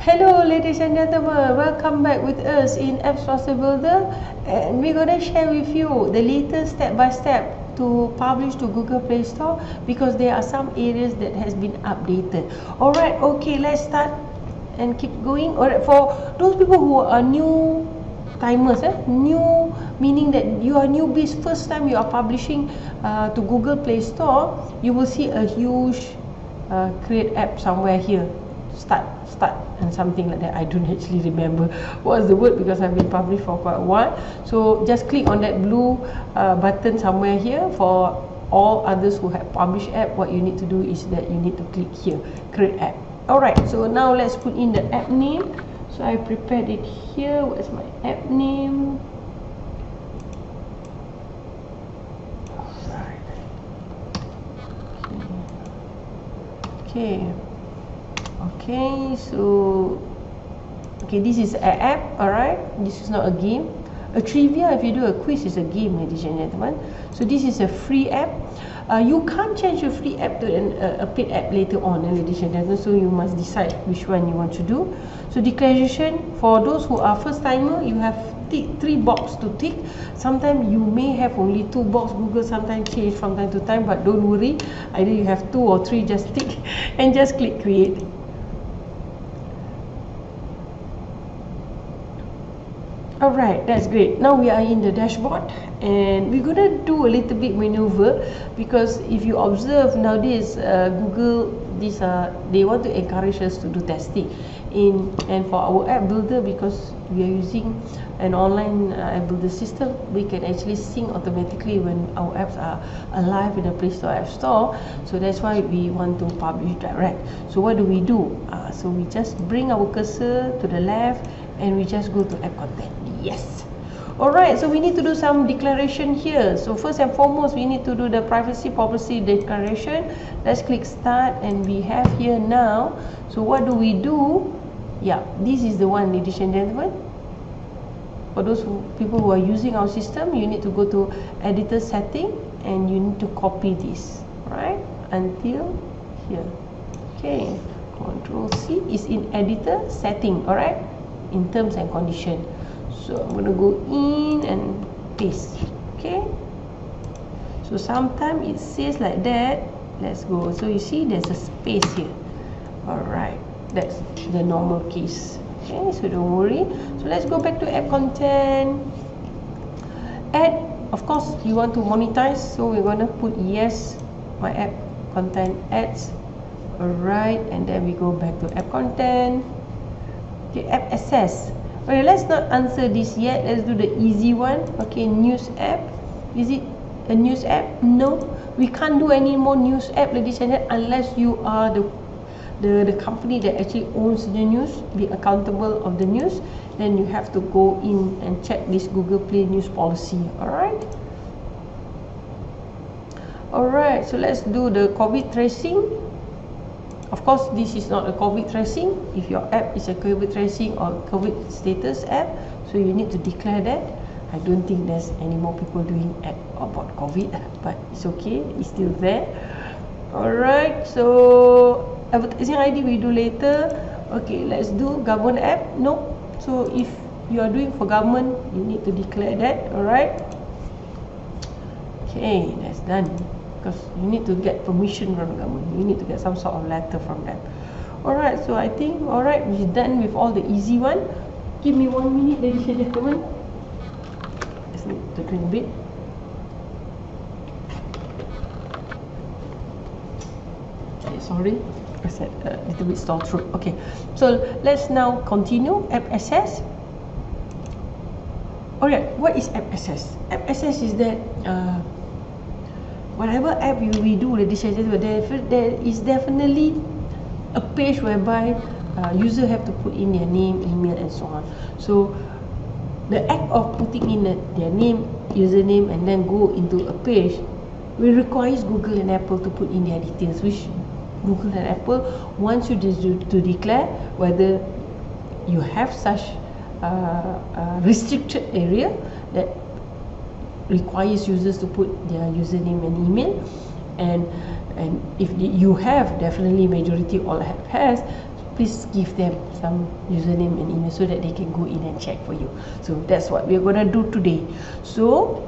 Hello ladies and gentlemen, welcome back with us in Apps Master Builder, and we're gonna share with you the latest step-by-step to publish to Google Play Store, because there are some areas that has been updated. Alright, okay, let's start and keep going. Alright, for those people who are new timers, new meaning that you are newbies, first time you are publishing to Google Play Store, you will see a huge create app somewhere here, start and something like that. I don't actually remember what's the word because I've been published for quite a while. So just click on that blue button somewhere here. For all others who have published app, what you need to do is that you need to click here, create app. Alright, so now let's put in the app name. So I prepared it here. What's my app name? Okay, so this is an app. Alright, this is not a game. A trivia, if you do a quiz, is a game, ladies and gentlemen. So this is a free app. You can't change a free app to a paid app later on, ladies and gentlemen, so you must decide which one you want to do. So declaration, for those who are first timer, you have 3 boxes to tick. Sometimes you may have only 2 boxes. Google sometimes change from time to time, but don't worry, either you have 2 or 3, just tick and just click create. Alright, that's great. Now we are in the dashboard and we're gonna do a little bit maneuver, because if you observe nowadays, Google, they want to encourage us to do testing and for our app builder, because we are using an online app builder system, we can actually sync automatically when our apps are alive in the Play Store App Store. So that's why we want to publish direct. So what do? So we just bring our cursor to the left and we just go to app content. Yes. Alright, so we need to do some declaration here. So first and foremost, we need to do the privacy policy declaration. Let's click start and we have here now. So what do? Yeah, this is the one, ladies and gentlemen. For those people who are using our system, you need to go to editor setting and you need to copy this, right, until here. Okay, Control C is in editor setting, alright, in terms and condition. So I'm going to go in and paste. Okay, so sometimes it says like that. Let's go. So you see there's a space here. Alright, that's the normal case. Okay, so don't worry. So let's go back to app content. Add, of course you want to monetize, so we're going to put yes, my app content ads. Alright, and then we go back to app content. Okay, app access. Okay, let's not answer this yet. Let's do the easy one. Okay, news app. Is it a news app? No, we can't do any more news app, ladies and gentlemen, unless you are the company that actually owns the news, be accountable of the news. Then you have to go in and check this Google Play news policy. Alright, so let's do the COVID tracing. Of course, this is not a COVID tracing. If your app is a COVID tracing or COVID status app, so you need to declare that. I don't think there's any more people doing app about COVID, but it's okay, it's still there. Alright, so advertising ID we do later. Okay, let's do government app. Nope. So if you are doing for government, you need to declare that. Alright. Okay, that's done. Because you need to get permission from the government. You need to get some sort of letter from them. Alright, so I think, alright, we're done with all the easy one. Give me 1 minute, ladies and gentlemen. Just need to drink a bit. Okay, sorry, I said a little bit sore throat. Okay, so let's now continue app access. Alright, what is app access? App access is that whatever app we do, ladies and gentlemen, there is definitely a page whereby user have to put in their name, email and so on. So the act of putting in their name, username and then go into a page will require Google and Apple to put in their details, which Google and Apple wants you to declare whether you have such restricted area that requires users to put their username and email, and if you have, definitely majority all has, please give them some username and email so that they can go in and check for you. So that's what we're gonna do today. So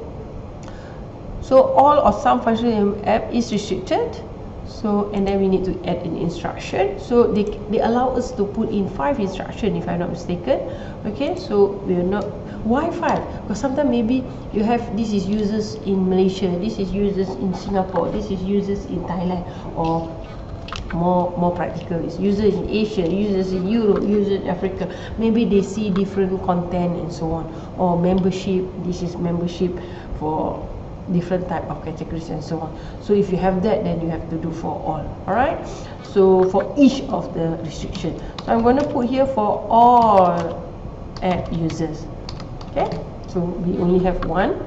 all or some function in app is restricted. So and then we need to add an instruction. So they allow us to put in 5 instructions if I'm not mistaken. Okay, so we're not, why 5? Because sometimes maybe you have, this is users in Malaysia, this is users in Singapore, this is users in Thailand, or more practical is users in Asia, users in Europe, users in Africa. Maybe they see different content and so on. Or membership, this is membership for different type of categories and so on. So if you have that, then you have to do for all. Alright, so for each of the restriction, so I'm going to put here for all app users. Okay, so we only have one,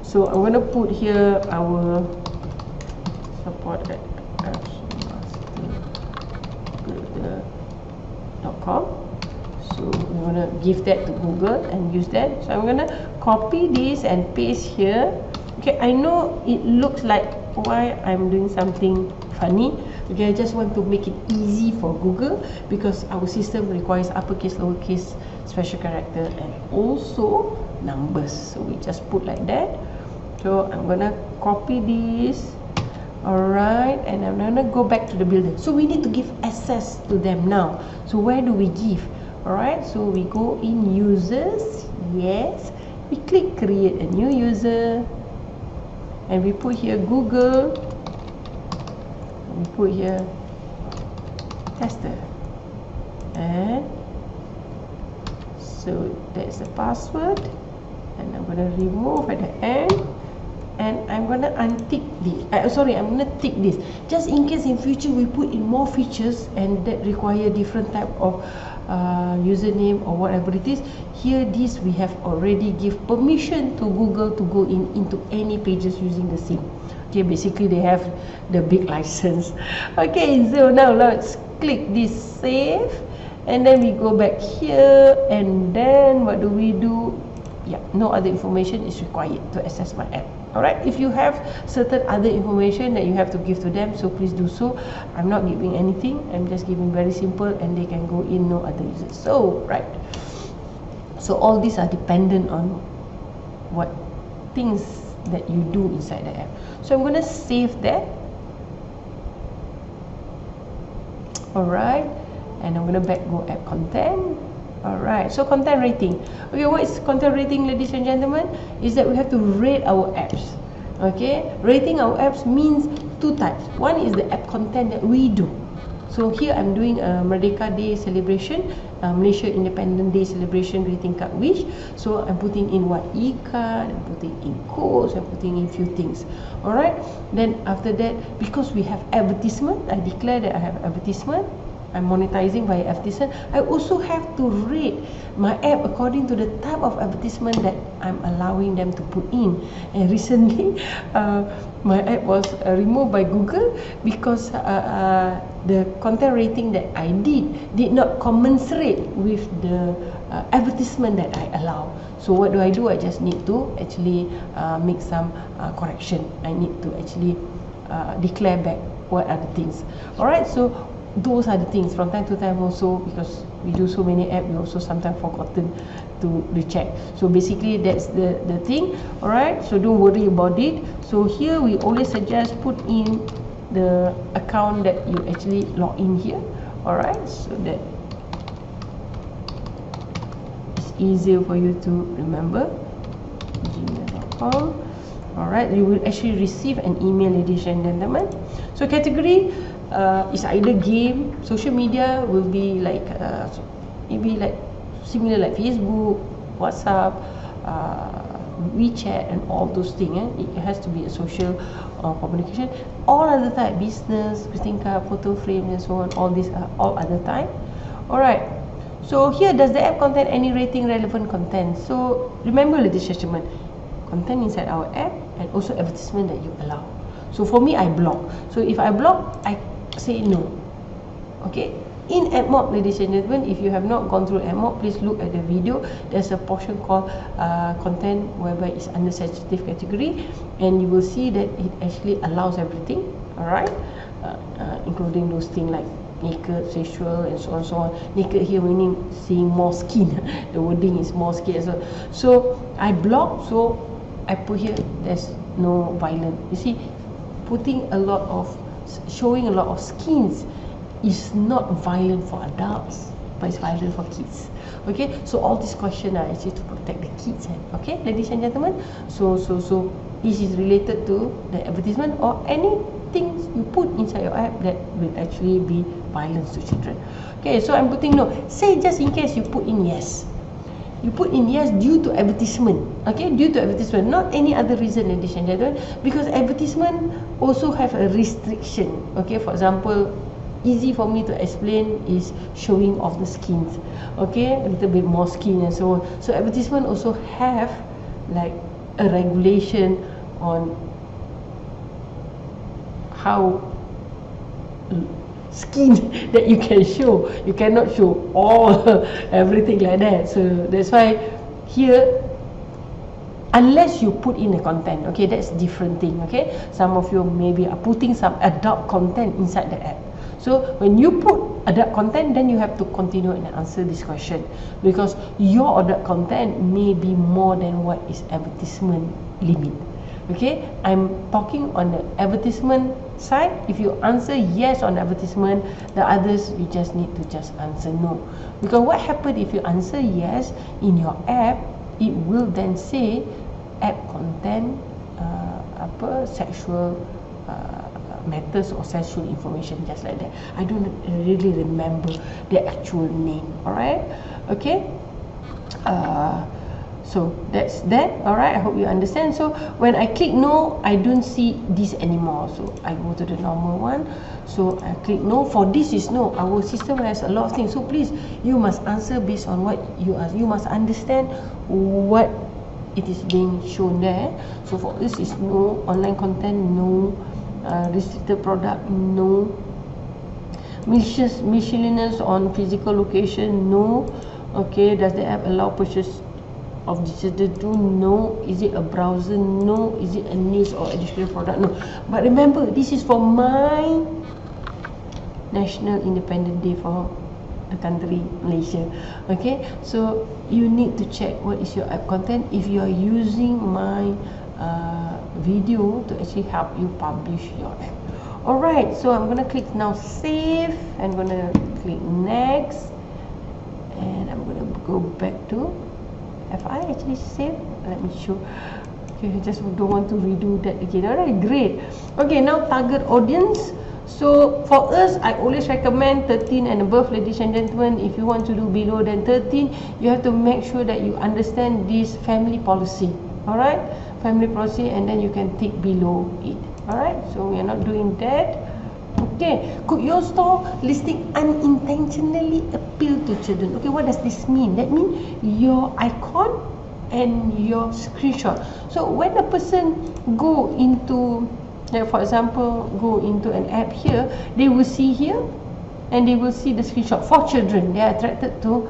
so I'm going to put here our support at appsmaster.com. So we're going to give that to Google and use that. So I'm going to copy this and paste here. Okay, I know it looks like why I'm doing something funny. Okay, I just want to make it easy for Google because our system requires uppercase, lowercase, special character, and also numbers. So we just put like that. So I'm gonna copy this. Alright, and I'm gonna go back to the builder. So we need to give access to them now. So where do we give? Alright, so we go in users. Yes, we click create a new user. And we put here Google, we put here tester, and so that's the password, and I'm going to remove at the end, and I'm going to untick this, I'm going to tick this, just in case in future we put in more features and that require different type of username or whatever it is. Here this we have already give permission to Google to go into any pages using the same. Okay, basically they have the big license. Okay, so now let's click this save, and then we go back here, and then what do we do? Yeah, no other information is required to access my app. Alright, if you have certain other information that you have to give to them, so please do so. I'm not giving anything, I'm just giving very simple, and they can go in, no other users. So right, so all these are dependent on what things that you do inside the app. So I'm going to save that. Alright, and I'm going to back go app content. Alright, so content rating. Okay, what is content rating, ladies and gentlemen? Is that we have to rate our apps. Okay, rating our apps means 2 types. One is the app content that we do. So here I'm doing a Merdeka Day celebration, Malaysia Independent Day celebration greeting card wish. So I'm putting in what e-card, I'm putting in codes, I'm putting in few things. Alright, then after that, because we have advertisement, I declare that I have advertisement. I'm monetizing via advertisement. I also have to rate my app according to the type of advertisement that I'm allowing them to put in. And recently, my app was removed by Google because the content rating that I did not commensurate with the advertisement that I allow. So what do? I just need to actually make some correction. I need to actually declare back what are the things. Alright, so those are the things. From time to time also, because we do so many apps, we also sometimes forgotten to recheck. So basically that's the thing. Alright, so don't worry about it. So here we always suggest put in the account that you actually log in here. Alright, so that it's easier for you to remember. gmail.com. Alright, you will actually receive an email, ladies and gentlemen. So category is either game, social media will be like maybe like similar like Facebook, WhatsApp, WeChat, and all those things. It has to be a social communication. All other type, business, greeting card, photo frame, and so on. All these are all other type. Alright. So here, does the app contain any rating relevant content? So remember, ladies and gentlemen, content inside our app and also advertisement that you allow. So for me, I block. So if I block, I say no. Okay, in AppMob, ladies and gentlemen, if you have not gone through AppMob, please look at the video. There's a portion called content whereby it's under sensitive category, and you will see that it actually allows everything. Alright, including those things like naked, sexual, and so on, so on. Naked here meaning seeing more skin. The wording is more skin. So I block. So I put here there's no violent. You see, showing a lot of skins is not violent for adults, but it's violent for kids. Okay, so all these questions are actually to protect the kids. Okay, ladies and gentlemen. So this is related to the advertisement or anything you put inside your app that will actually be violence to children. Okay, so I'm putting no. Say just in case you put in yes. You put in yes due to advertisement. Okay, due to advertisement, not any other reason, ladies and gentlemen, because advertisement also have a restriction. Okay, for example, easy for me to explain is showing off the skins. Okay, a little bit more skin and so on. So advertisement also have like a regulation on how skin that you can show. You cannot show all everything like that. So that's why here, unless you put in the content, okay, that's different thing. Okay, some of you maybe are putting some adult content inside the app. So when you put adult content, then you have to continue and answer this question, because your adult content may be more than what is advertisement limit. Okay, I'm talking on the advertisement side. If you answer yes on advertisement, the others you just need to just answer no. Because what happens if you answer yes in your app, it will then say app content sexual matters or sexual information, just like that. I don't really remember the actual name. Alright, okay. So that's that. Alright, I hope you understand. So when I click no, I don't see this anymore. So I go to the normal one. So I click no. For this is no. Our system has a lot of things. So please, you must answer based on what you ask. You must understand what it is being shown there. So for this is no. Online content, no. Restricted product, no. Miscellaneous on physical location, no. Okay, does the app allow purchase of digital tool? No. Is it a browser? No. Is it a niche or educational product? No. But remember, this is for my National Independent Day for the country Malaysia. Okay, so you need to check what is your app content if you are using my video to actually help you publish your app. Alright, so I'm gonna click now save. I'm gonna click next, and I'm gonna go back to, have I actually saved? Let me show. Okay, I just don't want to redo that again. Alright, great. Okay, now target audience. So for us, I always recommend 13 and above, ladies and gentlemen. If you want to do below than 13, you have to make sure that you understand this family policy. Alright, family policy, and then you can tick below it. Alright, so we are not doing that. Okay, could your store listing unintentionally appeal to children? Okay, what does this mean? That means your icon and your screenshot. So when a person go into, like for example, go into an app here, they will see here and they will see the screenshot. For children, they are attracted to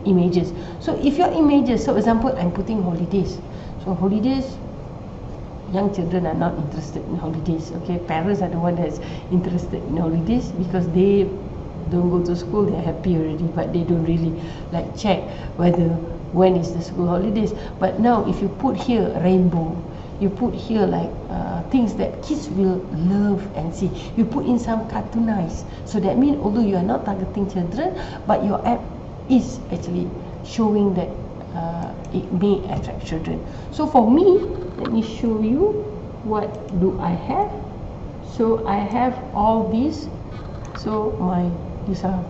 images. So if your images, so for example, I'm putting holidays. So holidays, young children are not interested in holidays. Okay, parents are the one that's interested in holidays because they don't go to school, they're happy already, but they don't really like check whether when is the school holidays. But now if you put here rainbow, you put here like things that kids will love and see, you put in some cartoonized, so that means although you are not targeting children, but your app is actually showing that it may attract children. So for me, let me show you what do I have. So I have all these. So these are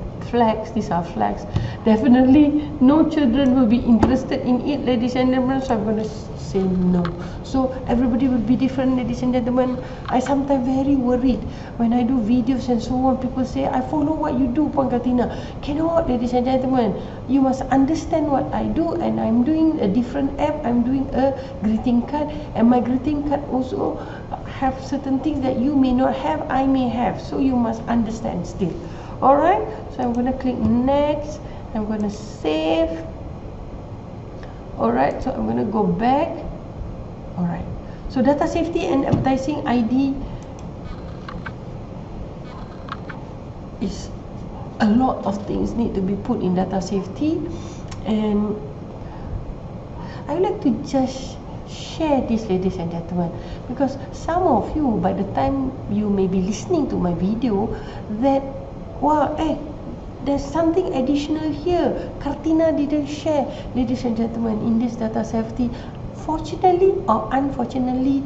flags, definitely no children will be interested in it, ladies and gentlemen, so I'm going to say no. So everybody will be different, ladies and gentlemen. I sometimes very worried when I do videos and so on. People say, I follow what you do, Puan Katina. Cannot, ladies and gentlemen. You must understand what I do, and I'm doing a different app. I'm doing a greeting card, and my greeting card also have certain things that you may not have, I may have. So you must understand still. Alright, so I'm going to click next. I'm going to save. Alright, so I'm going to go back. Alright, so data safety and advertising ID. is a lot of things need to be put in data safety, and I would like to just share this, ladies and gentlemen, because some of you, by the time you may be listening to my video, that wow, there's something additional here Kartina didn't share, ladies and gentlemen, in this data safety. Fortunately or unfortunately,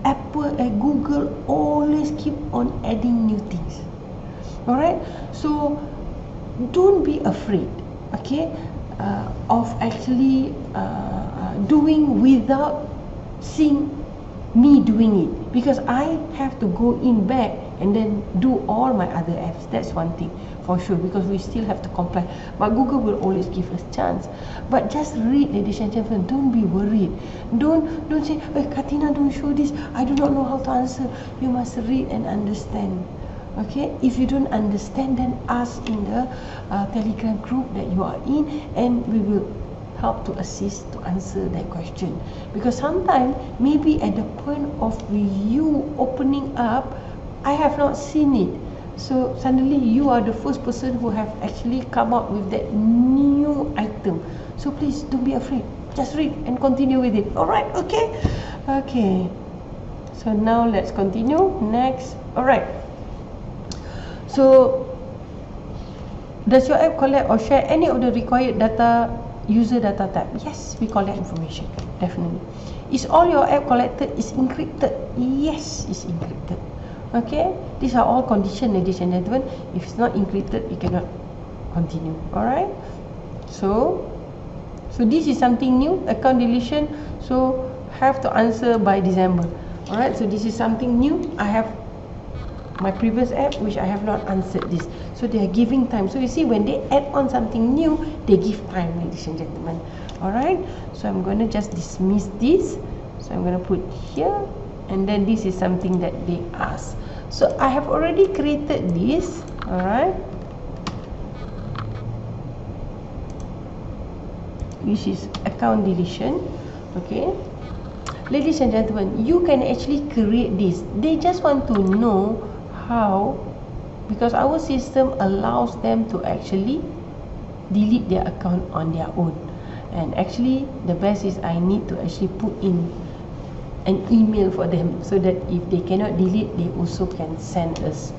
Apple and Google always keep on adding new things. Alright, so don't be afraid, okay, of actually doing without seeing me doing it, because I have to go in back and then do all my other apps. That's one thing for sure, because we still have to comply, but Google will always give us chance. But just read, ladies and gentlemen, don't be worried. Don't say, Katina, don't show this, I do not know how to answer. You must read and understand. Okay, if you don't understand, then ask in the Telegram group that you are in, and we will help to assist to answer that question. Because sometimes maybe at the point of you opening up, I have not seen it, so suddenly you are the first person who have actually come up with that new item. So please don't be afraid, just read and continue with it. Alright, okay, so now let's continue next. Alright, so does your app collect or share any of the required data, user data type? Yes, we collect information, definitely. Is all your app collected is encrypted? Yes, it's encrypted. Okay, these are all conditions, ladies and gentlemen. If it's not encrypted, you cannot continue. Alright, so this is something new, account deletion, so have to answer by December. Alright, so this is something new. I have my previous app which I have not answered this, so they are giving time. So you see, when they add on something new, they give time, ladies and gentlemen. Alright, so I'm going to just dismiss this. So I'm going to put here, and then this is something that they ask. So I have already created this. Alright, which is account deletion. Okay, ladies and gentlemen, you can actually create this. They just want to know how, because our system allows them to actually delete their account on their own. And actually the best is I need to actually put in an email for them, so that if they cannot delete, they also can send us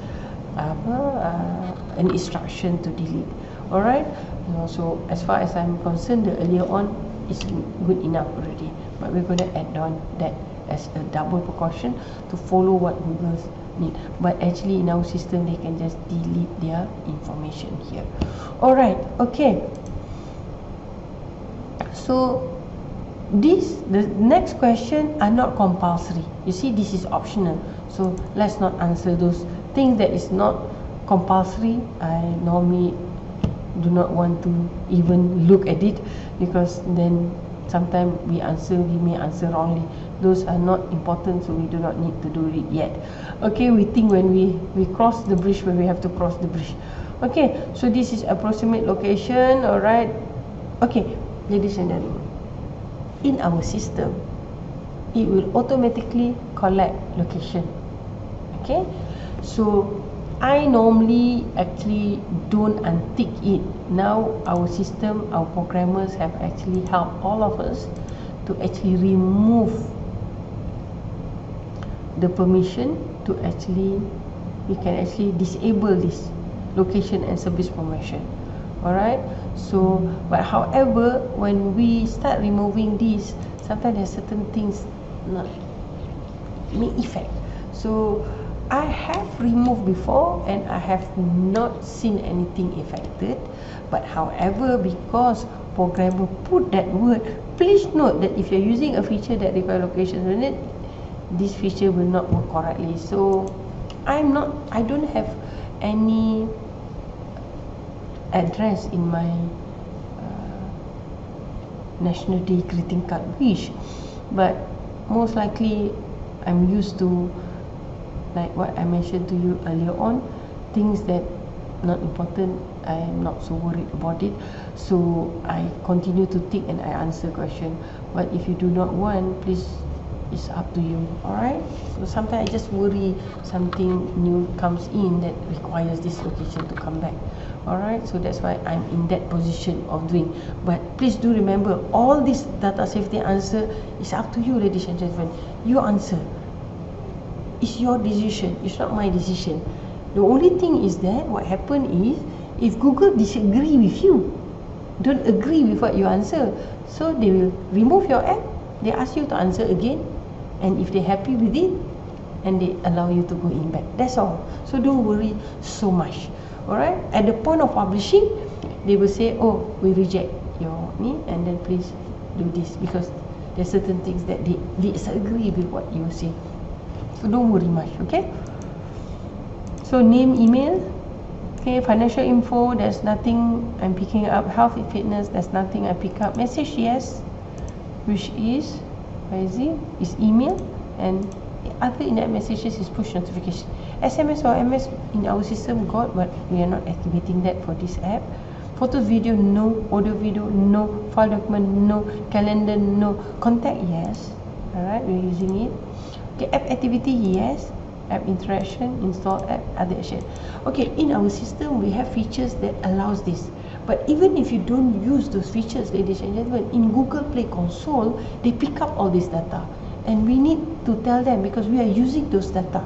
an instruction to delete. Alright, so as far as I'm concerned, the earlier on is good enough already, but we're going to add on that as a double precaution to follow what Google need. But actually in our system, they can just delete their information here. Alright, okay, so the next question are not compulsory. You see, this is optional, so let's not answer those things that is not compulsory. I normally do not want to even look at it, because then sometimes we may answer wrongly. Those are not important, so we do not need to do it yet. Okay, we think when we cross the bridge, when we have to cross the bridge. Okay, so this is approximate location. Alright, okay, ladies and gentlemen, in our system, it will automatically collect location. Okay, so I normally actually don't untick it. Now our system, our programmers have actually helped all of us to actually remove the permission to actually, we can actually disable this location and service permission. Alright, so but however, when we start removing this, sometimes there are certain things not make effect. So I have removed before and I have not seen anything affected. But however, because programmer put that word, please note that if you're using a feature that requires location on it, this feature will not work correctly. So I don't have any address in my National Day greeting card wish, but most likely I'm used to, like what I mentioned to you earlier on, things that not important, I'm not so worried about it. So I continue to tick and I answer question. But if you do not want, please, it's up to you. Alright, so sometimes I just worry something new comes in that requires this location to come back. Alright, so that's why I'm in that position of doing. But please do remember, all this data safety answer is up to you, ladies and gentlemen. You answer. It's your decision. It's not my decision. The only thing is that what happened is, if Google disagree with you, don't agree with what you answer, so they will remove your app. They ask you to answer again, and if they're happy with it, and they allow you to go in back. That's all. So don't worry so much. Alright, at the point of publishing, they will say, oh, we reject your need, and then please do this, because there's certain things that they disagree with what you say. So don't worry much. Okay, so name, email. Okay, financial info, there's nothing I'm picking up. Health and fitness, there's nothing I pick up. Message, yes, which is, where is it? Is email, and other in that messages is push notification. SMS or MS in our system got, but we are not activating that for this app. Photos, video, no. Audio, video, no. File document, no. Calendar, no. Contact, yes. Alright, we're using it. Okay, app activity, yes. App interaction, install app, other action. Okay, in our system we have features that allows this. But even if you don't use those features, ladies and gentlemen, in Google Play Console, they pick up all this data. And we need to tell them, because we are using those data.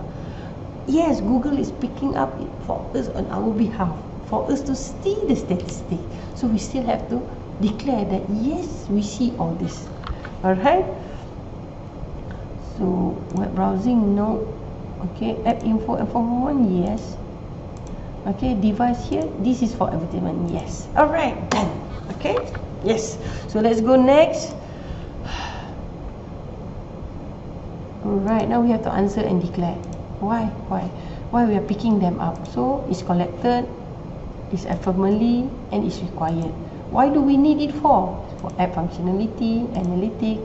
Yes, Google is picking up it for us on our behalf, for us to see the statistic. So we still have to declare that, yes, we see all this. Alright? So, web browsing, no. Okay, app info and performance, yes. Okay, device here, this is for advertisement, yes. Alright, done. Okay, yes. So let's go next. Alright, now we have to answer and declare. Why we are picking them up. So it's collected, it's ephemerally, and it's required. Why do we need it for? For app functionality, analytic.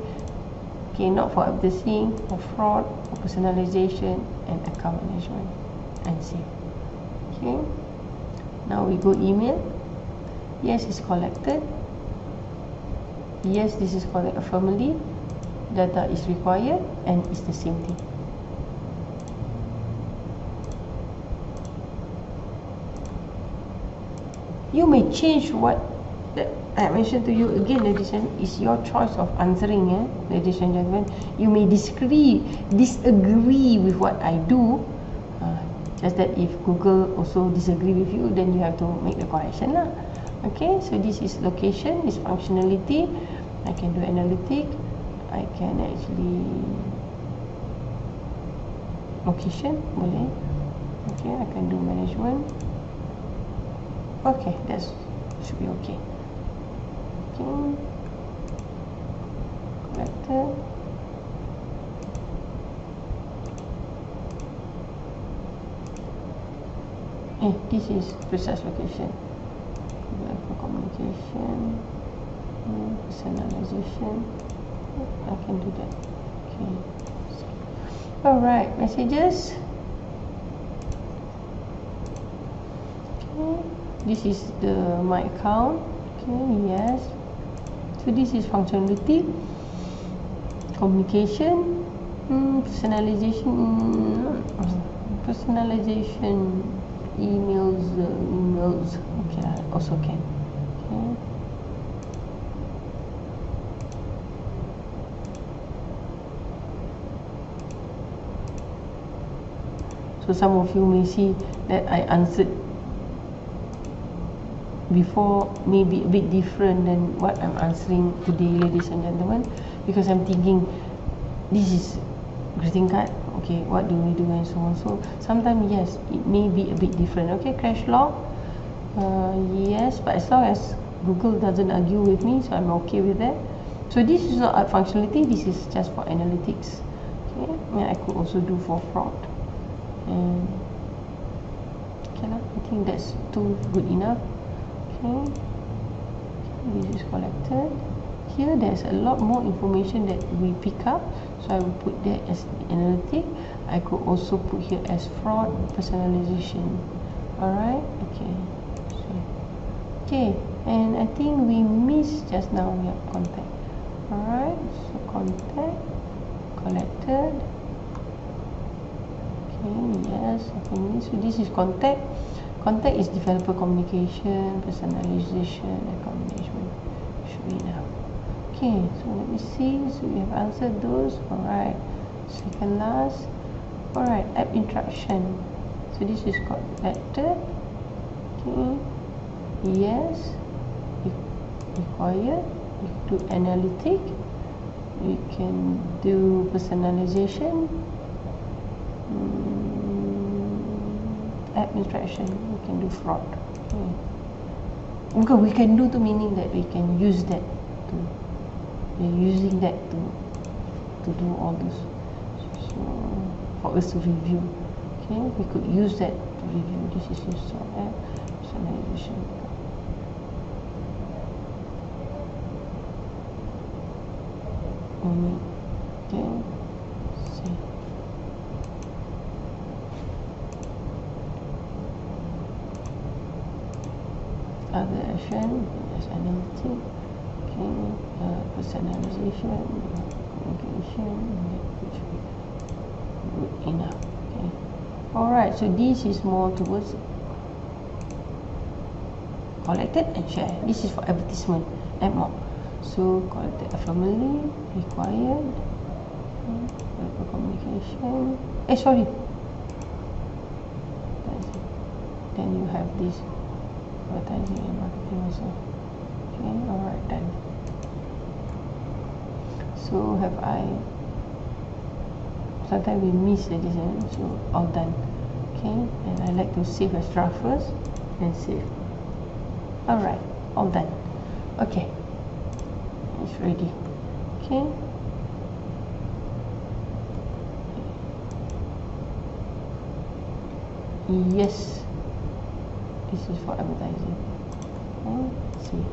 Okay, not for advertising, for fraud, for personalization, and account management, and save. Okay, now we go email. Yes, it's collected. Yes, this is collected ephemerally. Data is required, and it's the same thing. You may change what I mentioned to you again, ladies and gentlemen. It's your choice of answering, ladies and gentlemen. You may disagree with what I do. Just that if Google also disagree with you, then you have to make the correction lah. Okay, so this is location, this functionality. I can do analytic. I can actually location, boleh. Okay, I can do management. Okay, that should be okay. Okay, collected. This is precise location. For communication, personalization. I can do that. Okay. Alright, messages. Okay. This is my account. Okay, yes. So this is functionality, communication, personalization, emails. Okay, also can. Okay. So some of you may see that I answered before, maybe a bit different than what I'm answering today, ladies and gentlemen, because I'm thinking this is greeting card, okay, what do we do, and so on. So sometimes, yes, it may be a bit different. Okay, crash log, yes, but as long as Google doesn't argue with me, so I'm okay with that. So this is not functionality, this is just for analytics. Okay, and I could also do for fraud. And okay, I think that's too good enough. Okay, this is collected. Here there's a lot more information that we pick up, so I will put that as analytic. I could also put here as fraud, personalization. Alright, okay. So, okay, and I think we missed just now, we have contact. Alright, so collected. Okay, yes, okay, so this is contact. Contact is developer communication, personalization, account management. Should be enough. Okay, so let me see. So we have answered those. Alright, second last. Alright, app interaction. So this is collected. Okay, yes, required. We do analytic. We can do personalization. App interaction. We can do fraud. Okay. Because we can do to meaning that we can use that to. We're using that to do all this. So for us to review. Okay, we could use that to review. This is used on app personalization. Okay, see. Other action, there's analytic. Okay, personalization, communication, which we good enough. Okay. Alright, so this is more towards collected and share. This is for advertisement and more. So collected family required. Okay, communication. Sorry. Then you have this advertising and marketing also. Okay, alright, done. So have I? Sometimes we miss the design, so all done. Okay, and I like to save as draft first and save. Alright, all done. Okay, it's ready. Okay. Yes, this is for advertising. Let's see.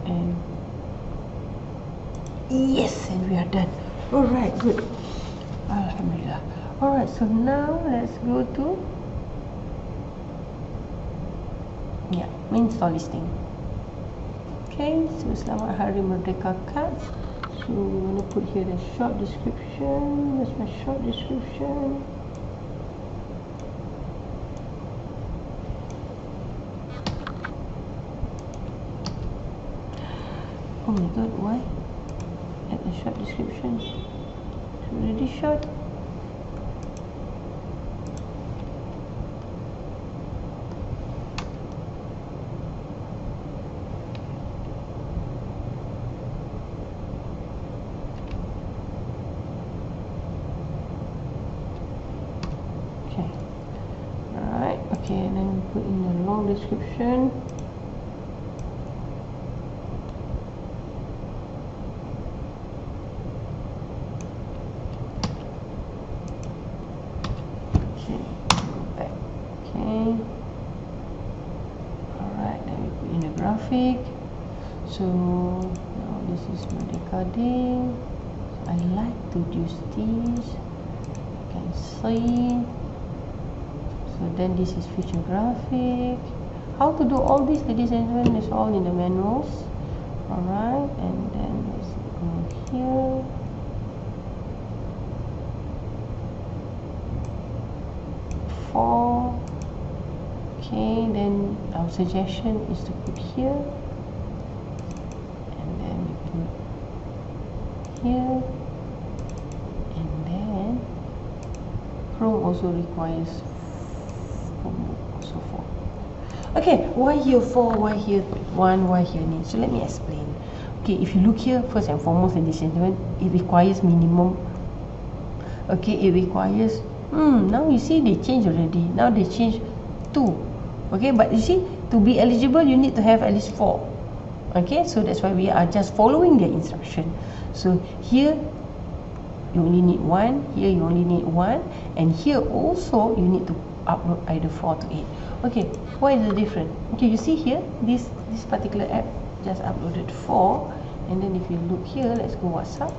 And yes, and we are done. Alright, good. Alhamdulillah. Alright, so now let's go to main store listing. Okay, so Selamat Hari Merdeka cards. So we want to put here the short description. Where's my short description? Oh my god, why? Add a short description. It's already short. Okay. Alright, okay, and then we put in the long description. Graphic. So now this is Merdeka Day. So I like to use this. You can see. So then this is feature graphic. How to do all this, ladies and gentlemen, is all in the manuals. Alright, and then let's go here. Okay, then our suggestion is to put here, and then we put here, and then Chrome also requires also 4. Okay, why here 4, why here 1, why here need? So let me explain. Okay, if you look here, first and foremost, ladies and gentlemen, it requires minimum. Okay, it requires now you see they change already. Now they change 2. Okay, but you see, to be eligible you need to have at least 4. Okay, so that's why we are just following the instruction. So here you only need 1, here you only need 1, and here also you need to upload either 4 to 8. Okay, what is the difference? Okay, you see here, this particular app just uploaded 4, and then if you look here, let's go WhatsApp.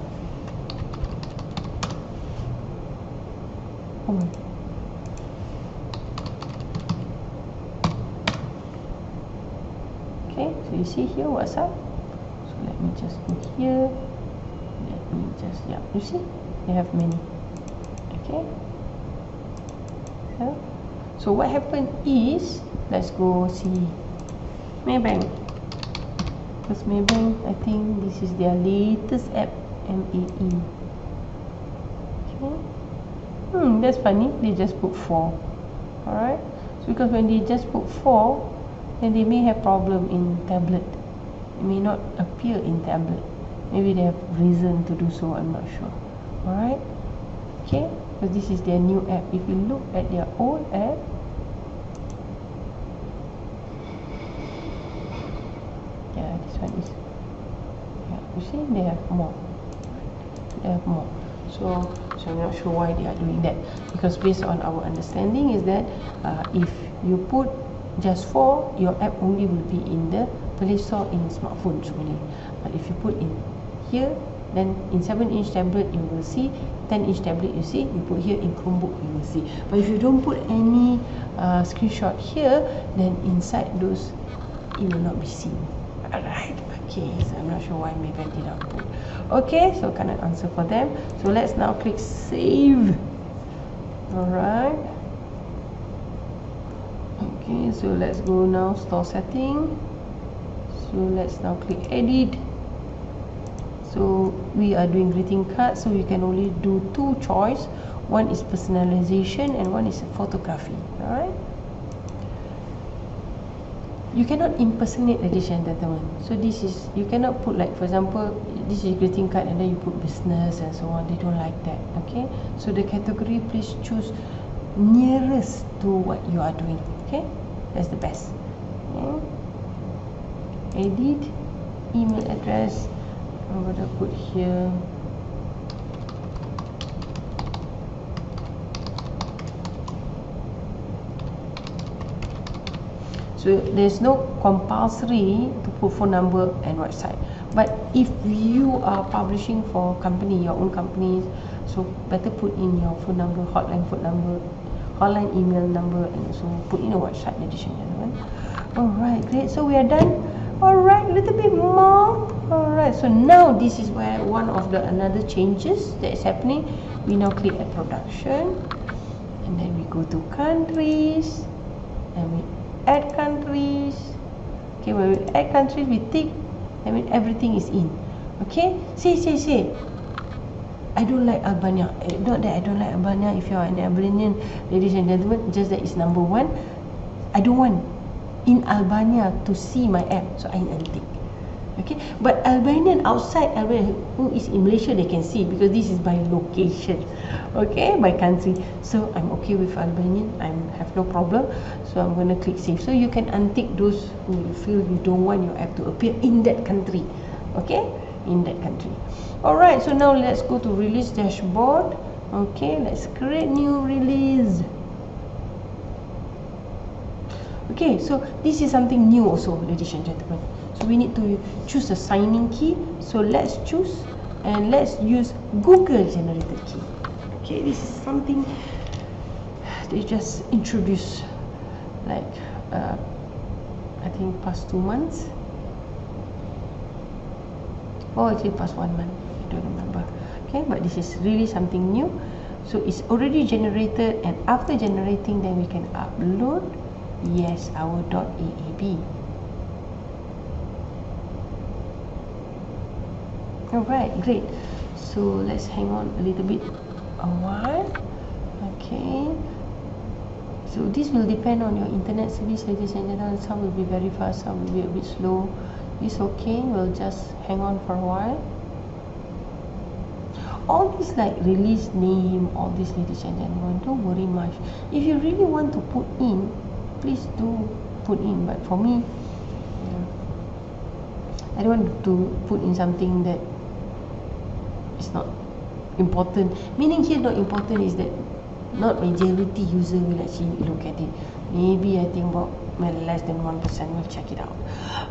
Okay, so you see here WhatsApp. So let me just go here. me just, yeah, you see, they have many. Okay, so what happened is, let's go see Maybank. Because Maybank, I think this is their latest app, MAE. Okay, that's funny, they just put 4. Alright, so because when they just put 4, then they may have problem in tablet. It may not appear in tablet. Maybe they have reason to do so, I'm not sure. Alright, okay, because this is their new app. If you look at their old app, yeah, this one is, yeah, you see, they have more. They have more. So I'm not sure why they are doing that, because based on our understanding is that if you put just 4, your app only will be in the PlayStore in smartphones only. But if you put in here, then in 7-inch tablet you will see, 10-inch tablet you see, you put here in Chromebook you will see. But if you don't put any screenshot here, then inside those it will not be seen. Alright, okay, so I'm not sure why maybe I did not put. Okay, so cannot answer for them. So let's now click save. Alright. Okay, so let's go now store setting. So let's now click edit. So we are doing greeting cards, so we can only do 2 choice. One is personalization and one is photography. Alright. You cannot impersonate, ladies and gentlemen. So this is, you cannot put, like for example, this is greeting card and then you put business and so on. They don't like that. Okay, so the category, please choose nearest to what you are doing. Okay, that's the best. Okay. Edit email address, I'm gonna put here so there's no compulsory to put phone number and website. But if you are publishing for company, your own companies, so better put in your phone number, hotline email number, and also put in a website, ladies and gentlemen. Alright, great. So we are done. Alright, a little bit more. Alright, so now this is where one of the another changes that is happening. We now click at production, and then we go to countries, and we add countries. Okay, when we add countries, we tick, I mean everything is in. Okay, say I don't like Albania. Not that I don't like Albania. If you are an Albanian, ladies and gentlemen, just that it's number 1. I don't want in Albania to see my app, so I untick. Okay, but Albanian outside Albania who is in Malaysia, they can see, because this is by location, okay, by country. So I'm okay with Albanian, I have no problem. So I'm going to click save. So you can untick those who you feel you don't want your app to appear in that country. Okay, in that country. Alright, so now let's go to release dashboard. Okay, let's create new release. Okay, so this is something new also, ladies and gentlemen. So we need to choose a signing key. So let's choose and let's use Google generated key. Okay, this is something they just introduced, like I think past 2 months, or actually past 1 month, I don't remember. Okay, but this is really something new. So it's already generated, and after generating, then we can upload, yes, our .aab. Alright, great. So let's hang on a little bit, a while. Okay, so this will depend on your internet service, ladies and gentlemen. Some will be very fast, some will be a bit slow. It's okay, we'll just hang on for a while. All this like release name, all this, ladies and gentlemen, don't worry much. If you really want to put in, please do put in. But for me, I don't want to put in something that is not important. Meaning here not important is that not majority user will actually look at it. Maybe I think about less than 1% will check it out.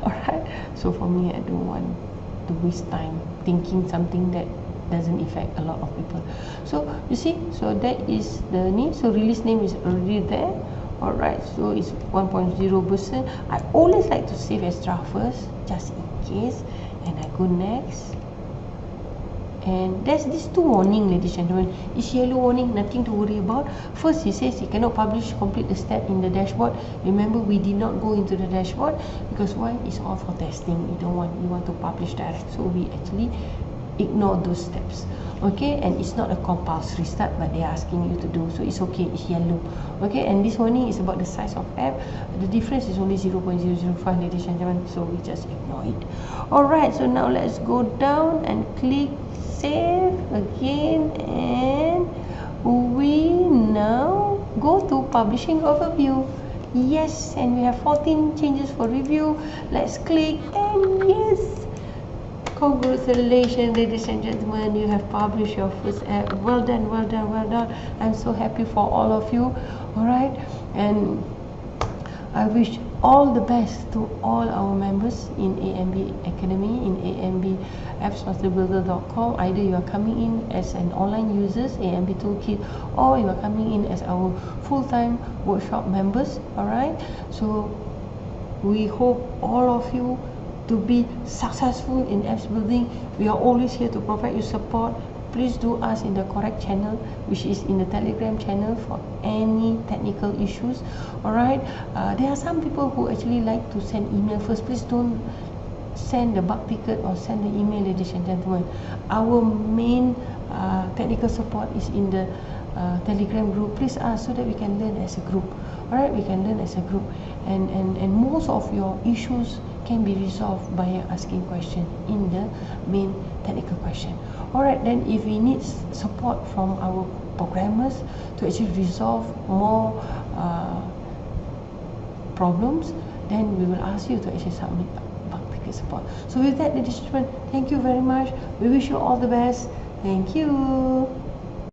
Alright, so for me, I don't want to waste time thinking something that doesn't affect a lot of people. So you see, so that is the name. So release name is already there. Alright, so it's 1.0%. I always like to save as draft first, just in case. And I go next, And there's these two warning, ladies and gentlemen. It's yellow warning, nothing to worry about. First, he says he cannot complete the step in the dashboard. Remember, we did not go into the dashboard because why? It's all for testing. We want to publish direct, so we actually ignore those steps. Okay, and it's not a compulsory start, but they are asking you to do, so it's okay, it's yellow. Okay, and this warning is about the size of app. The difference is only 0.005, ladies and gentlemen, so we just ignore it. Alright, so now let's go down and click save again, and we now go to publishing overview. Yes, and we have 14 changes for review. Let's click, and yes, congratulations, ladies and gentlemen, you have published your first app. Well done, well done, well done. I'm so happy for all of you. Alright, and I wish all the best to all our members in AMB Academy, in ambAppsMasterBuilder.com. Either you are coming in as an online users, AMB Toolkit, or you are coming in as our full-time workshop members. Alright, so we hope all of you to be successful in apps building. We are always here to provide you support. Please do ask in the correct channel, which is in the Telegram channel, for any technical issues. Alright, there are some people who actually like to send email first. Please don't send the bug ticket or send the email, ladies and gentlemen. Our main technical support is in the Telegram group. Please ask so that we can learn as a group. Alright, we can learn as a group, and most of your issues can be resolved by asking question in the main technical question. Alright, then if we need support from our programmers to actually resolve more problems, then we will ask you to actually submit bug ticket support. So with that, ladies and gentlemen, thank you very much. We wish you all the best. Thank you.